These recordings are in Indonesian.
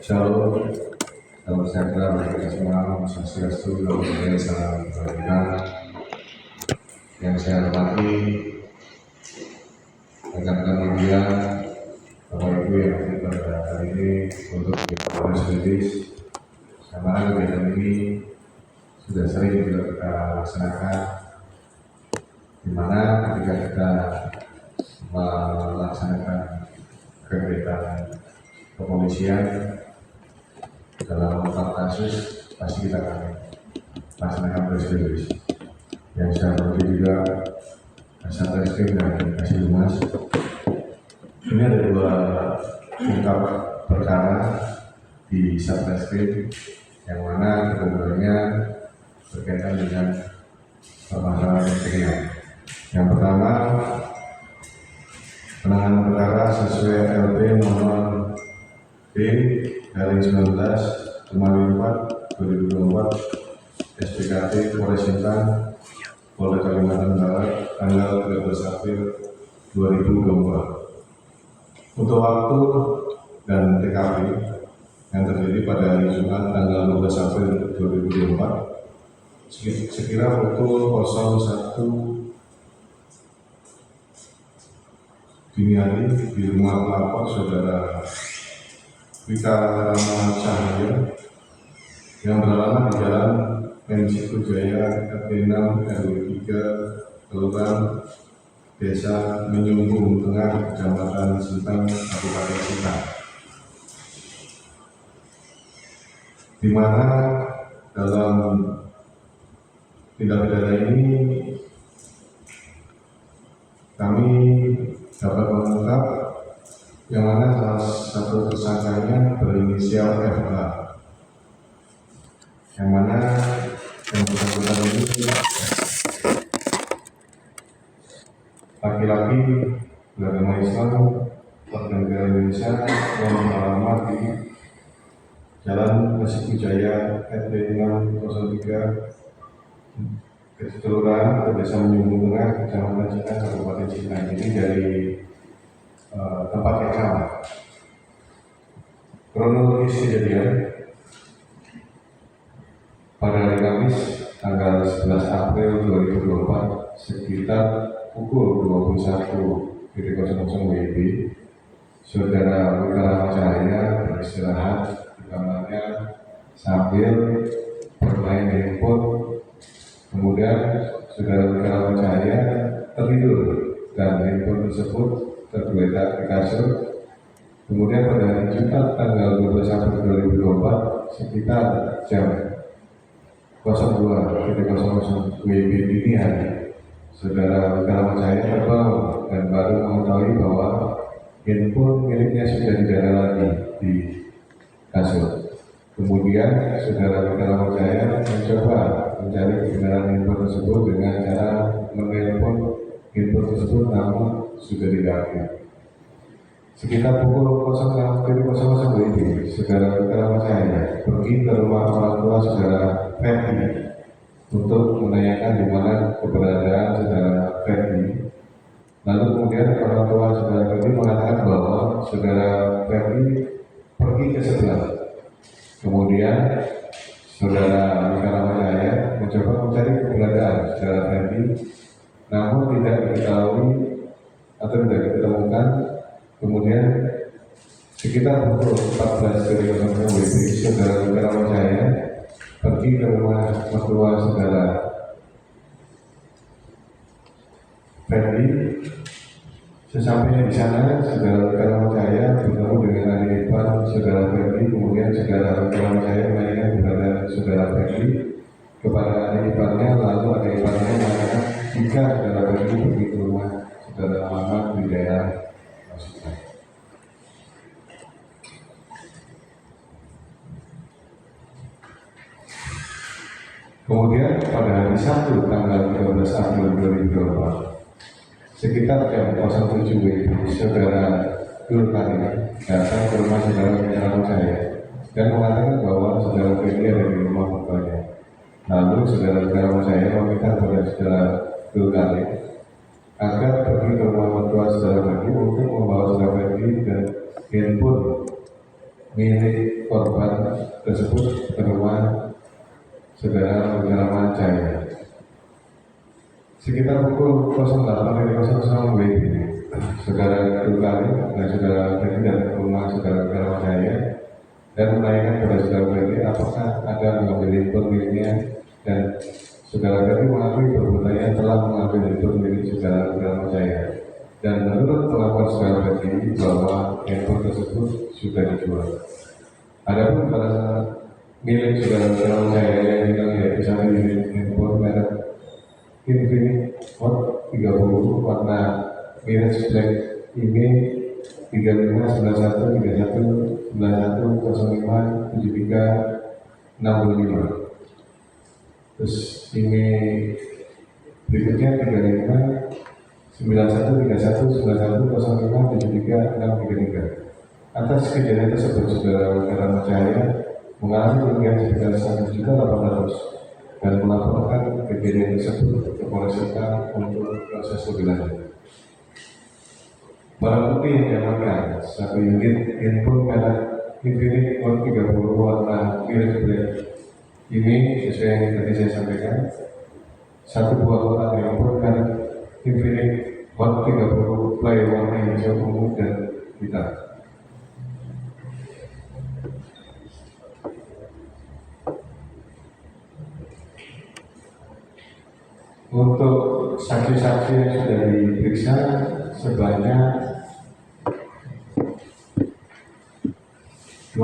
Shalom, salam sejahtera bagi kita semua. Swastiastu, Namo Buddhaya, salam kebajikan. Yang saya hormati rekan-rekan media, Bapak Ibu yang hadir pada hari ini untuk Polres Rilis. Sama kegiatan ini sudah sering juga kita laksanakan, di mana ketika kita melaksanakan kegiatan kepolisian dalam mengungkap kasus, pasti kita akan laksanakan press release. Yang saya hormati juga Satreskrim dan Kasih Humas. Ini ada dua ungkap perkara di Satreskrim yang mana keduanya berkaitan dengan permasalahan material. Yang pertama, penanganan perkara sesuai LP nomor B/19 4 2024 SPKT Polres Intan Polda Kalimantan Barat tanggal 13 April 2024. Untuk waktu dan TKP yang terjadi pada hari Jumat tanggal 12 April 2024 sekira pukul 01 dini hari di rumah pelapor Saudara Wika Rama Cahaya yang beralamat di Jalan Mensiku Jaya RT 6 RW 3 Kelurahan Desa Menyumbung Tengah Kecamatan Sintang Kabupaten Sintang, di mana dalam tindak pidana ini kami dapat mengungkap yang mana salah satu tersangkanya berinisial FA, yang mana yang bersangkutan ini laki-laki beragama Islam warga negara Indonesia yang beralamat di Jalan Mensiku Jaya RT 603 Kelurahan Desa Menyumbung Tengah Kecamatan Sintang Kabupaten Sintang. Ini dari tempat yang sama. Kronologis kejadian pada hari Kamis tanggal 11 April 2024 sekitar pukul 21.00 WIB, Saudara Wika Rama Cahaya beristirahat di kamarnya sambil bermain handphone. Kemudian Saudara Wika Rama Cahaya tertidur dan handphone tersebut tergeletak di kasur. Kemudian pada hari Jumat tanggal 12 April 2024 sekitar jam 02.00 WIB dini hari, Saudara Wika Rama Cahaya terbangun dan baru mengetahui bahwa handphone miliknya sudah tidak ada lagi di kasur. Kemudian Saudara Wika Rama Cahaya mencoba mencari kebenaran handphone tersebut dengan cara menelpon handphone tersebut, namun sudah tidak aktif. Sekitar pukul 06.00 WIB, Saudara Wika Rama Cahaya pergi ke rumah orang tua Saudara Ferdi untuk menanyakan di mana keberadaan Saudara Ferdi. Lalu kemudian orang tua Saudara Ferdi mengatakan bahwa Saudara Ferdi pergi ke sebelah. Kemudian Saudara Wika Rama Cahaya mencoba mencari keberadaan Saudara Ferdi, namun tidak diketahui atau tidak ditemukan. Kemudian sekitar pukul 14.00 WIB, Saudara Wika Rama Cahaya pergi ke rumah mertua Saudara Ferdi. Sesampainya di sana, Saudara Wika Rama Cahaya bertemu dengan adik ipar Saudara Ferdi. Kemudian Saudara Wika Rama Cahaya menanyakan kepada Saudara Ferdi kepada adik iparnya, lalu adik iparnya mengatakan jika Saudara Ferdi pergi ke rumah Saudara Muhammad di daerah Masjid. Kemudian pada hari Sabtu tanggal 13 April 2024 sekitar jam 07.00 WIB, Saudara Dulkari datang ke rumah Saudara Wika Rama Cahaya dan mengatakan bahwa Saudara Ferdi ada di rumah mertuanya. Lalu Saudara Wika Rama Cahaya meminta kepada Saudara Dulkari agar pergi ke rumah mertua Saudara Ferdi untuk membawa Saudara Ferdi dan handphone milik korban tersebut ke rumah saudara Gunawan Jaya. Sekitar pukul 08.00 WIB, saudara Dukari dan saudara Ferdi dan rumah saudara Gunawan Jaya dan menanyakan kepada saudara Ferdi apakah ada mengambil handphone miliknya, dan saudara Ferdi mengakui perbuatannya telah mengambil handphone milik saudara Gunawan Jaya. Dan menurut pengakuan saudara Ferdi bahwa handphone tersebut sudah dijual. Adapun pada milik saudara Gunawan Jaya yang hilang yaitu satu unit handphone merek Infinix Hot 30 warna Mirage Black IMEI 35919191057365. Terus IMEI berikutnya 35913191057363. Atas kejadian tersebut, saudara Gunawan Jaya mengalami kerugian sekitar 1.800.000 dan melaporkan kejadian tersebut ke Polres Sita untuk proses lebih lanjut. Barang bukti yang diamankan satu unit handphone merek Infinix Hot 30 warna Mirage Black ini sesuai yang tadi saya sampaikan. Satu buah kotak handphone merek Infinix Hot 30 Play warna hijau ungu dan hitam. Untuk saksi-saksi yang sudah diperiksa sebanyak 2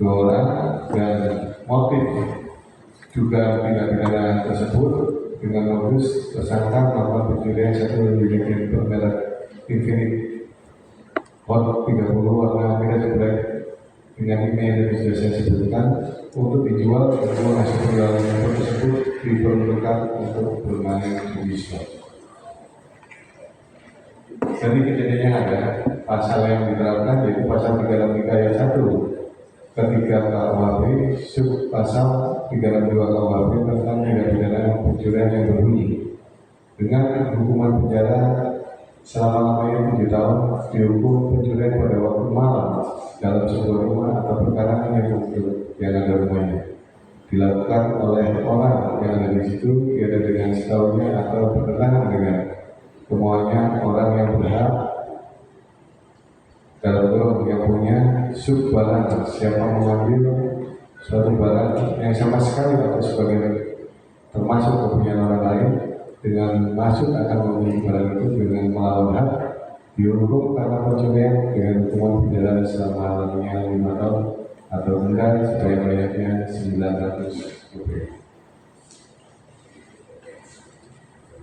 orang, dan motif juga tindak pidana tersebut dengan modus tersangka melakukan pencurian satu unit handphone merek Infinix Hot 30 warna Mirage Black dengan email yang sudah saya sebutkan untuk dijual untuk hasil penjualan handphone tersebut diperuntukkan untuk bermain judi slot. Jadi kejadiannya ada pasal yang diterapkan yaitu pasal 363 ayat 1 ketiga KUHP sub pasal 362 KUHP tentang tindak pidana pencurian yang berbunyi dengan hukuman penjara selama-lamanya 7 tahun dihukum pencurian pada waktu malam dalam sebuah rumah atau perkarangan yang ada rumahnya dilakukan oleh orang yang ada di situ, yaitu dengan setahunya atau bertentangan dengan kemauannya orang yang berhak dalam kurung yang punya sub barang siapa mengambil suatu barang yang sama sekali atau sebagai termasuk kepunyaan orang lain dengan maksud akan memiliki barang itu dengan melawan hak dihukum karena pencurian dengan hukuman penjara selama-lamanya 5 tahun atau denda sebanyak-banyaknya 900 rupiah.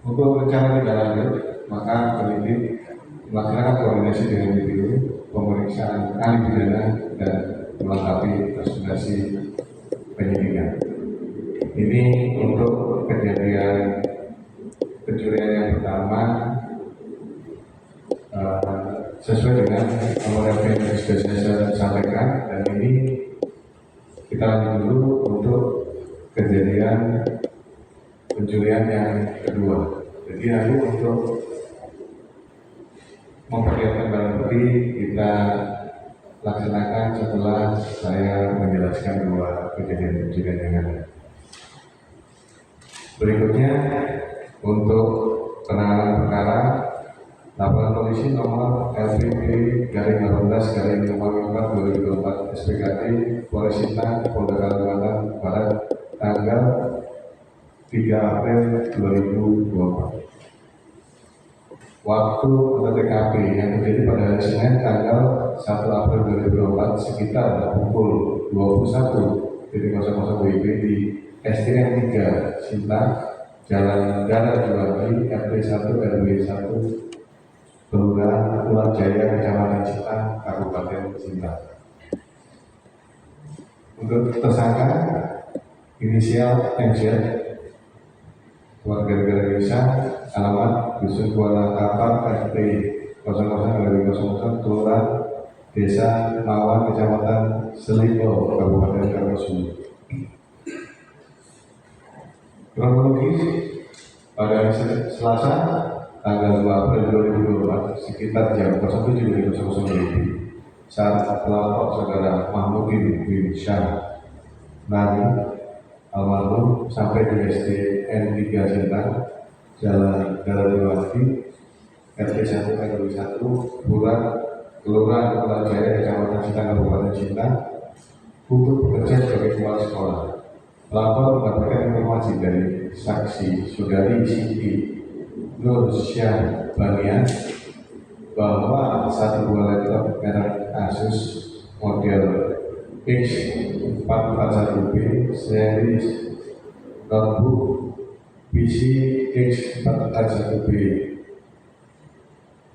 Untuk rencana tindak lanjut, maka penyidik melaksanakan koordinasi dengan DPU, pemeriksaan ahli pidana dan melengkapi presentasi penyidikan. Ini untuk kejadian pencurian yang pertama sesuai dengan nomor yang sudah saya sampaikan, dan ini kita lanjut dulu untuk kejadian pencurian yang kedua. Jadi lalu untuk memperlihatkan barang bukti kita laksanakan setelah saya menjelaskan dua kejadian pencurian yang ada. Berikutnya untuk penanganan perkara, laporan polisi nomor LPP garing 18/4/2024 SPKT Polres Sita Polda Kalimantan Barat tanggal 3 April 2024. Waktu atau TKP yang terjadi pada hari Senin tanggal 1 April 2024 sekitar pukul 21.00 WIB di SDN 3 Sinta Jalan Darat Juwadi RT 1 RW 1 Kelurahan Pulau Jaya Kecamatan Sinta Kabupaten Sinta. Untuk tersangka inisial MZ warga negara Indonesia, alamat Dusun Kuala Kapal RT 00/00 Kelurahan Desa Mawan Kecamatan Selipo Kabupaten Kapuasulu. Kronologis pada hari Selasa tanggal 2 April 2024 sekitar jam 07.00 WIB saat pelapor saudara Mahmudin bin Syah Nani almarhum sampai di SDN 3 Sintang, Jalan Daradewati, RT 1 RW 1, Kelurahan Kepala Jaya, Kecamatan Sintang, Kabupaten Sintang, untuk bekerja sebagai kepala sekolah. Pelapor mendapatkan informasi dari saksi saudari Siti Nur Syahbanian bahwa satu buah laptop merek Asus model X441B seri notebook PC X441B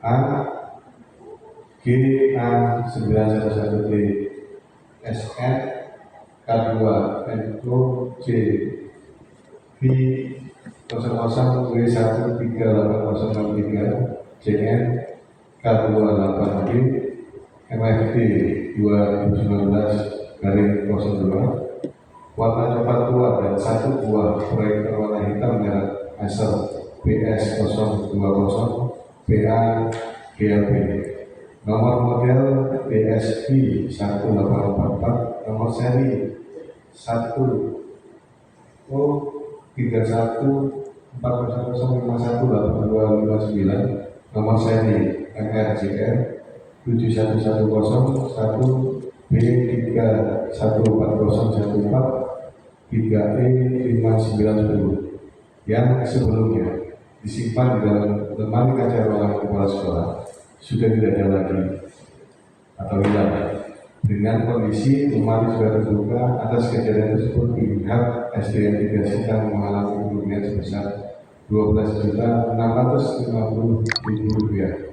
A GA911D SN K2 NO J V 00W13803 JN K28D MFD 2019-02 warna coklat tua dan satu buah proyektor warna hitam merek Acer PS020 PA GLP, nomor model DSP 1844, nomor seri 13140518259, nomor seri MRJR 71101 B3140114 3E5910 yang sebelumnya disimpan di dalam lemari kaca ruangan kepala sekolah sudah tidak ada lagi atau hilang. Dengan kondisi lemari sudah terbuka, atas kejadian tersebut pihak SDN 3 Sintang mengalami kerugian sebesar Rp12.650.000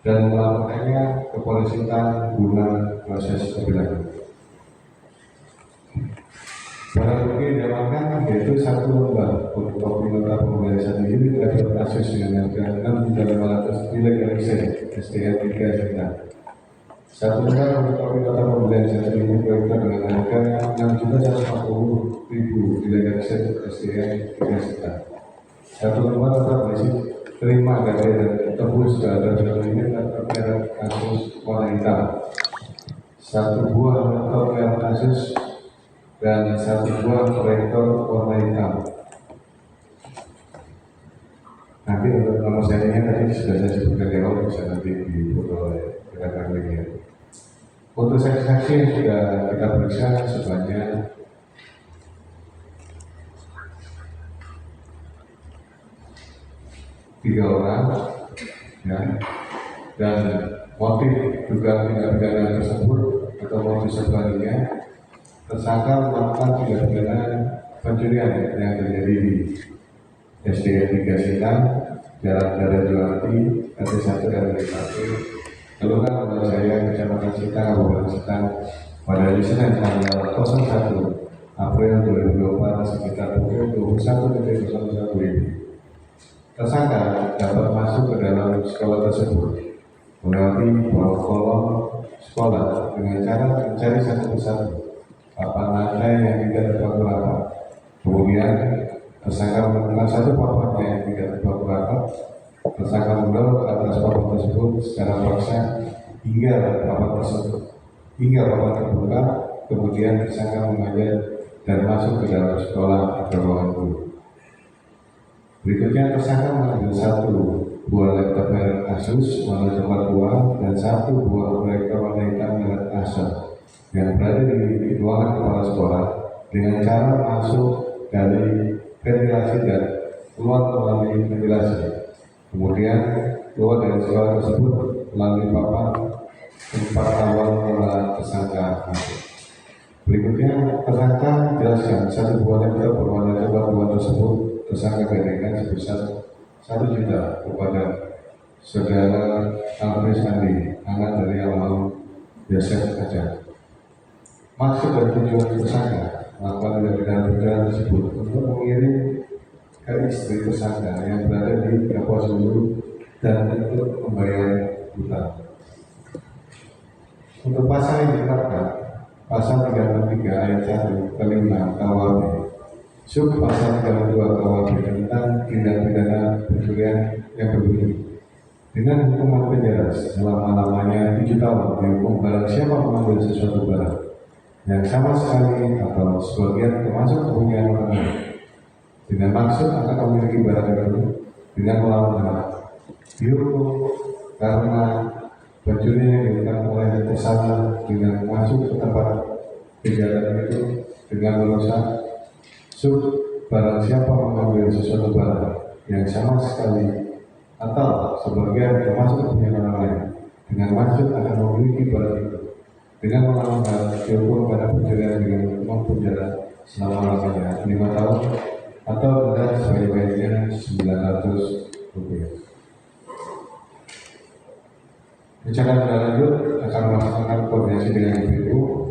dan melaporkannya ke Polres Sintang guna proses lebih lanjut. Barang bukti diamankan yaitu satu lembar fotokopi nota pembayaran unit laptop Asus dengan harga Rp6.500 dilegalisir SDN 3 Sintang. Satu lembar fotokopi nota pembayaran unit proyektor dengan harga Rp6.140.000 dilegalisir SDN 3 Sintang. Satu lembar nota berisi terima gaji dan tebus terhadap unit laptop merek Asus warna hitam. Satu buah laptop merek Asus dan satu buah proyektor warna hitam. Nanti untuk nomor serinya tadi sudah saya sebutkan di awal, bisa nanti difoto oleh rekan media. Untuk saksi-saksi yang sudah kita periksa sebanyak 3 orang, ya, dan motif dugaan tindak pidana tersebut atau motif sebaliknya, tersangka melakukan tindak pidana pencurian yang terjadi di SDN 3 Sintang, Jalan Daradewati, RT 1 RW 1, Kelurahan Kepala Jaya, Kecamatan Sintang, Kabupaten Sintang, pada hari Senin tanggal 01 April 2024 sekitar pukul 21.01 WIB. Tersangka dapat masuk ke dalam sekolah tersebut melewati bawah kolom sekolah dengan cara mencari satu persatu papan lantai yang tidak terpaku rapat. Kemudian tersangka menemukan satu papan yang tidak terpaku rapat. Tersangka mendorong ke atas papan tersebut secara paksa hingga papan terbuka. Kemudian tersangka mengajar dan masuk ke dalam sekolah atau ruangan guru. Berikutnya tersangka mengambil satu buah laptop merek Asus warna coklat tua dan satu buah proyektor warna hitam merek Acer yang berada di ruangan kepala sekolah dengan cara masuk dari ventilasi dan keluar melalui ventilasi. Kemudian keluar dari sekolah tersebut melalui papan tempat awal mula tersangka masuk. Berikutnya tersangka menjelaskan satu buah laptop berwarna coklat tua tersebut tersangka gandengan sebesar 1 juta kepada saudara Alfred Andi, anak dari almarhum Yosef Aja. Maksud dan tujuan tersangka melakukan tindak pidana tersebut untuk mengirim ke istri tersangka yang berada di Kapuasulu dan untuk membayar hutang. Untuk pasal yang ditetapkan, pasal 33 ayat 1 ke 5 KUHP, sub pasal 32 KUHP tentang tindak pidana pencurian yang berbunyi dengan hukuman penjara selama-lamanya 7 tahun dihukum barang siapa mengambil sesuatu barang yang sama sekali atau sebagian termasuk kepunyaan orang lain dengan maksud akan memiliki barang itu dengan melawan dihukum karena pencurian yang dilakukan oleh tersangka dengan masuk ke tempat kejahatan itu dengan merusak barang siapa mengambil sesuatu barang yang sama sekali atau sebagian termasuk kepunyaan orang lain dengan maksud akan memiliki barang itu dengan melanggar dihukum pada pencurian dengan hukuman penjara selama-lamanya 5 tahun atau denda sebanyak-banyaknya Rp900. Rencana berlanjut akan melaksanakan koordinasi dengan ibu